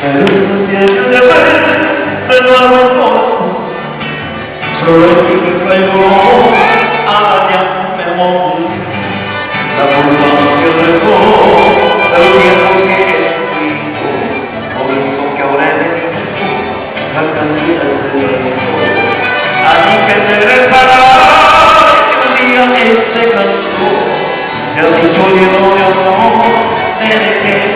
de ver de nuevo solo que traigo allá me morí la culpa que dejó el tiempo que escribo momento que ahora es la cantidad de tiempo allí que te regresará el día que se cansó el dicho lleno de amor de que